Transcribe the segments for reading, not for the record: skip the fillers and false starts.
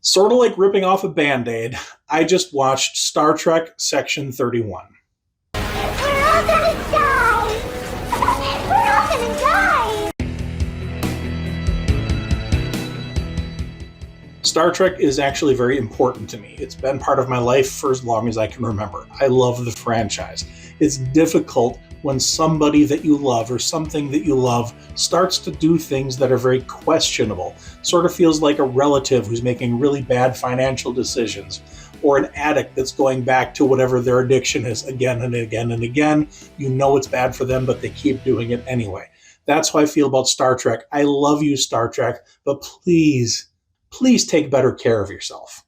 Sort of like ripping off a Band-Aid, I just watched Star Trek Section 31. We're all gonna die! We're all gonna die! Star Trek is actually very important to me. It's been part of my life for as long as I can remember. I love the franchise. It's difficult when somebody that you love or something that you love starts to do things that are very questionable. Sort of feels like a relative who's making really bad financial decisions, or an addict that's going back to whatever their addiction is again and again and again. You know it's bad for them, but they keep doing it anyway. That's how I feel about Star Trek. I love you, Star Trek, but please take better care of yourself.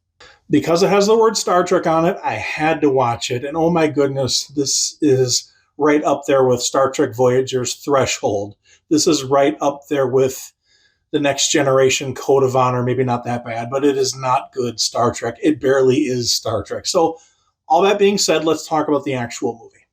Because it has the word Star Trek on it, I had to watch it. And oh my goodness, this is right up there with Star Trek Voyager's Threshold. This is right up there with the Next Generation Code of Honor. Maybe not that bad, but it is not good Star Trek. It barely is Star Trek. So all that being said, let's talk about the actual movie.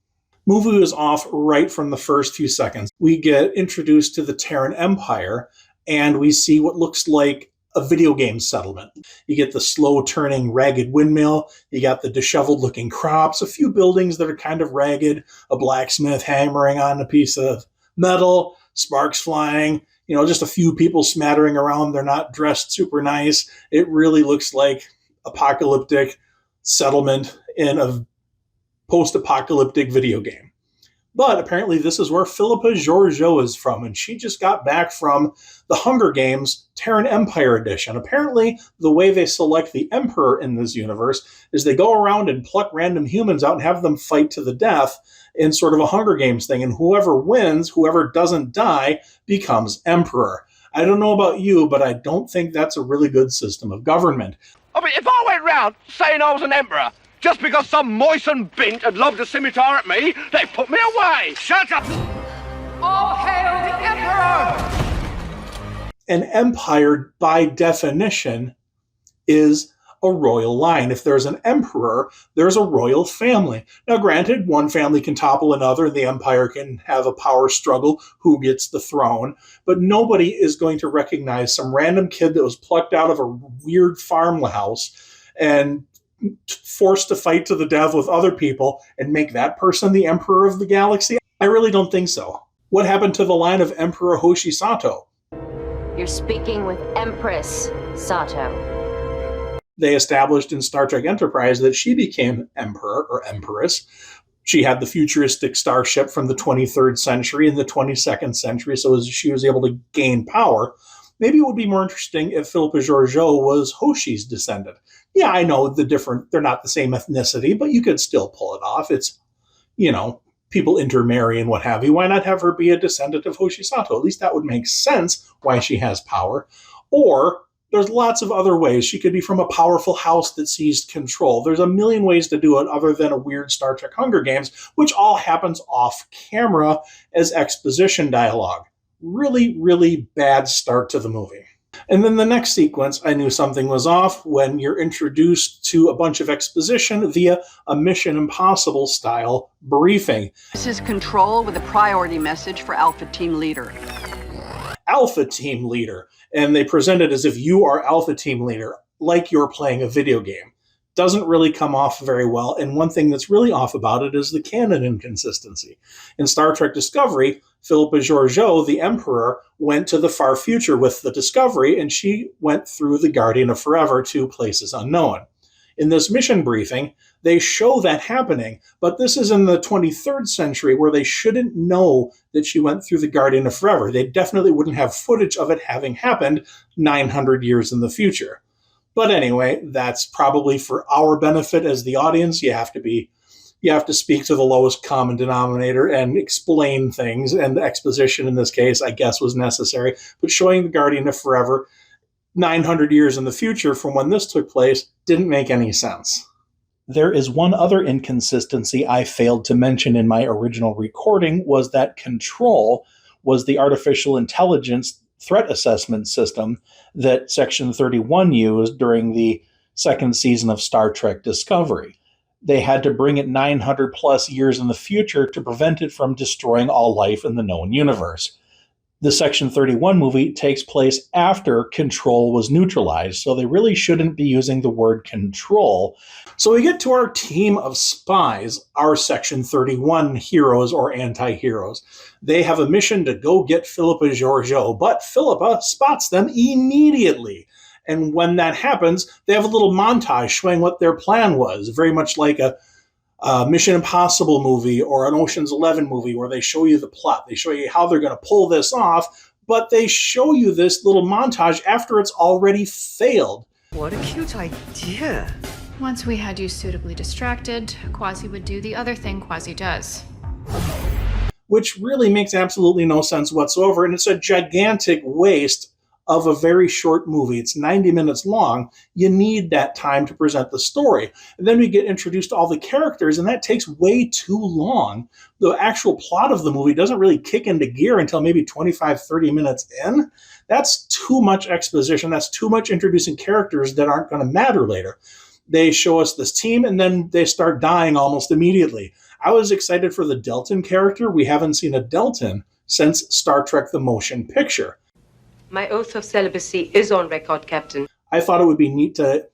Movie was off right from the first few seconds. We get introduced to the Terran Empire, and we see what looks like a video game settlement. You get the slow-turning ragged windmill, you got the disheveled-looking crops, a few buildings that are kind of ragged, a blacksmith hammering on a piece of metal, sparks flying, just a few people smattering around. They're not dressed super nice. It really looks like apocalyptic settlement in a post-apocalyptic video game. But apparently this is where Philippa Georgiou is from, and she just got back from the Hunger Games Terran Empire edition. Apparently, the way they select the Emperor in this universe is they go around and pluck random humans out and have them fight to the death in sort of a Hunger Games thing, and whoever wins, whoever doesn't die, becomes Emperor. I don't know about you, but I don't think that's a really good system of government. I mean, if I went round saying I was an emperor, just because some moistened bint had lobbed a scimitar at me, they put me away. Shut up! All hail the Emperor! An empire, by definition, is a royal line. If there's an emperor, there's a royal family. Now, granted, one family can topple another, and the empire can have a power struggle, who gets the throne, but nobody is going to recognize some random kid that was plucked out of a weird farmhouse and forced to fight to the death with other people and make that person the emperor of the galaxy? I really don't think so. What happened to the line of Emperor Hoshi Sato? You're speaking with Empress Sato. They established in Star Trek Enterprise that she became emperor or empress. She had the futuristic starship from the 23rd century and the 22nd century, so she was able to gain power. Maybe it would be more interesting if Philippa Georgiou was Hoshi's descendant. Yeah, I know they're not the same ethnicity, but you could still pull it off. It's, people intermarry and what have you. Why not have her be a descendant of Hoshi Sato? At least that would make sense why she has power. Or there's lots of other ways. She could be from a powerful house that seized control. There's a million ways to do it other than a weird Star Trek Hunger Games, which all happens off camera as exposition dialogue. Really, really bad start to the movie. And then the next sequence, I knew something was off when you're introduced to a bunch of exposition via a Mission Impossible style briefing. This is Control with a priority message for Alpha Team Leader. Alpha Team Leader. And they present it as if you are Alpha Team Leader, like you're playing a video game. Doesn't really come off very well. And one thing that's really off about it is the canon inconsistency. In Star Trek Discovery, Philippa Georgiou, the Emperor, went to the far future with the Discovery, and she went through the Guardian of Forever to places unknown. In this mission briefing, they show that happening, but this is in the 23rd century where they shouldn't know that she went through the Guardian of Forever. They definitely wouldn't have footage of it having happened 900 years in the future. But anyway, that's probably for our benefit as the audience. You have to speak to the lowest common denominator and explain things, and the exposition in this case, I guess, was necessary. But showing the Guardian of Forever 900 years in the future from when this took place didn't make any sense. There is one other inconsistency I failed to mention in my original recording, was that Control was the artificial intelligence threat assessment system that Section 31 used during the second season of Star Trek Discovery. They had to bring it 900 plus years in the future to prevent it from destroying all life in the known universe. The Section 31 movie takes place after Control was neutralized, so they really shouldn't be using the word control. So we get to our team of spies, our Section 31 heroes or anti-heroes. They have a mission to go get Philippa Georgiou, but Philippa spots them immediately. And when that happens, they have a little montage showing what their plan was, very much like a Mission Impossible movie or an Ocean's 11 movie where they show you the plot. They show you how they're going to pull this off, but they show you this little montage after it's already failed. What a cute idea. Once we had you suitably distracted, Quasi would do the other thing Quasi does. Which really makes absolutely no sense whatsoever, and it's a gigantic waste of a very short movie. It's 90 minutes long. You need that time to present the story. And then we get introduced to all the characters, and that takes way too long. The actual plot of the movie doesn't really kick into gear until maybe 25, 30 minutes in. That's too much exposition. That's too much introducing characters that aren't going to matter later. They show us this team, and then they start dying almost immediately. I was excited for the Delton character. We haven't seen a Delton since Star Trek The Motion Picture. My oath of celibacy is on record, Captain. I thought it would be neat to,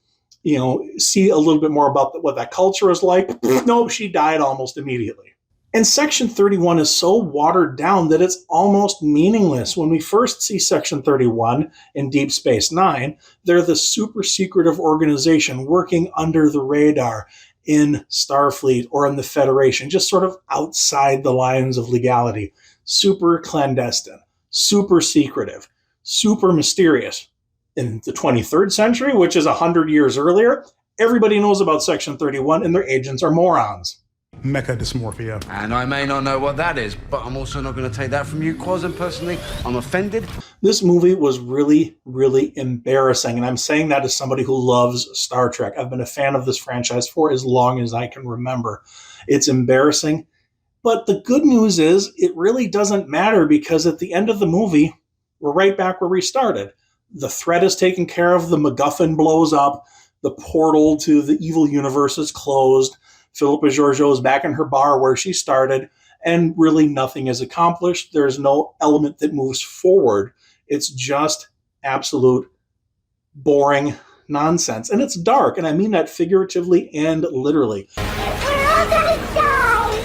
see a little bit more about what that culture is like. No, she died almost immediately. And Section 31 is so watered down that it's almost meaningless. When we first see Section 31 in Deep Space Nine, they're the super secretive organization working under the radar in Starfleet or in the Federation, just sort of outside the lines of legality. Super clandestine, super secretive, super mysterious. In the 23rd century, which is 100 years earlier, everybody knows about Section 31 and their agents are morons. Mecha dysmorphia. And I may not know what that is, but I'm also not going to take that from you, Quaz, and personally, I'm offended. This movie was really, really embarrassing, and I'm saying that as somebody who loves Star Trek. I've been a fan of this franchise for as long as I can remember. It's embarrassing, but the good news is it really doesn't matter because at the end of the movie, we're right back where we started. The threat is taken care of, the MacGuffin blows up, the portal to the evil universe is closed, Philippa Georgiou is back in her bar where she started, and really nothing is accomplished. There's no element that moves forward. It's just absolute boring nonsense. And it's dark, and I mean that figuratively and literally. We're all gonna die!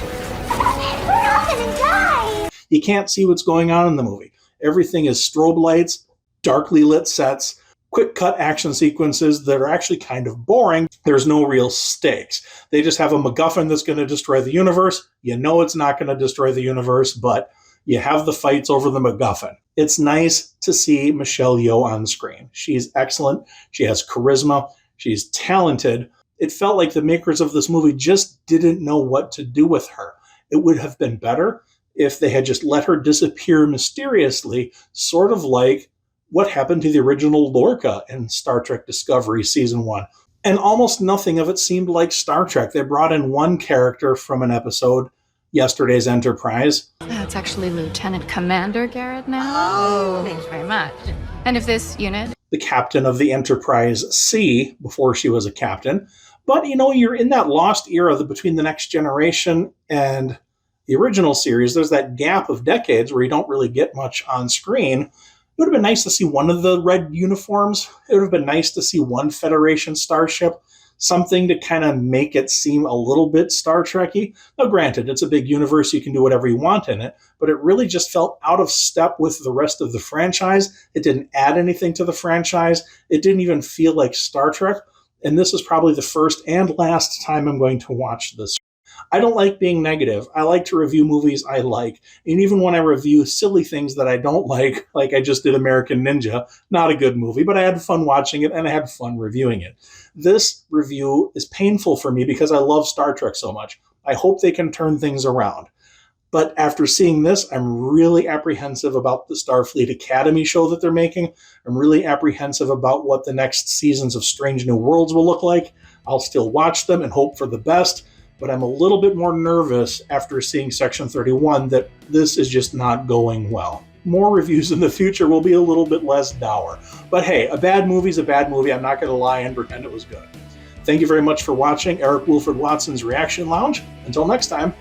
We're all gonna die! You can't see what's going on in the movie. Everything is strobe lights, darkly lit sets, quick cut action sequences that are actually kind of boring. There's no real stakes. They just have a MacGuffin that's going to destroy the universe. You know it's not going to destroy the universe, but you have the fights over the MacGuffin. It's nice to see Michelle Yeoh on screen. She's excellent. She has charisma. She's talented. It felt like the makers of this movie just didn't know what to do with her. It would have been better if they had just let her disappear mysteriously, sort of like what happened to the original Lorca in Star Trek Discovery Season 1. And almost nothing of it seemed like Star Trek. They brought in one character from an episode, Yesterday's Enterprise. That's actually Lieutenant Commander Garrett now. Oh, thanks very much. And if this unit... The captain of the Enterprise C, before she was a captain. But, you're in that lost era between The Next Generation and the original series. There's that gap of decades where you don't really get much on screen. It would have been nice to see one of the red uniforms. It would have been nice to see one Federation starship, something to kind of make it seem a little bit Star Trek-y. Now, granted, it's a big universe. You can do whatever you want in it, but it really just felt out of step with the rest of the franchise. It didn't add anything to the franchise. It didn't even feel like Star Trek, and this is probably the first and last time I'm going to watch this. I don't like being negative. I like to review movies I like. And even when I review silly things that I don't like I just did American Ninja, not a good movie, but I had fun watching it and I had fun reviewing it. This review is painful for me because I love Star Trek so much. I hope they can turn things around. But after seeing this, I'm really apprehensive about the Starfleet Academy show that they're making. I'm really apprehensive about what the next seasons of Strange New Worlds will look like. I'll still watch them and hope for the best. But I'm a little bit more nervous after seeing Section 31 that this is just not going well. More reviews in the future will be a little bit less dour. But hey, a bad movie's a bad movie. I'm not going to lie and pretend it was good. Thank you very much for watching Eric Wilfred Watson's Reaction Lounge. Until next time.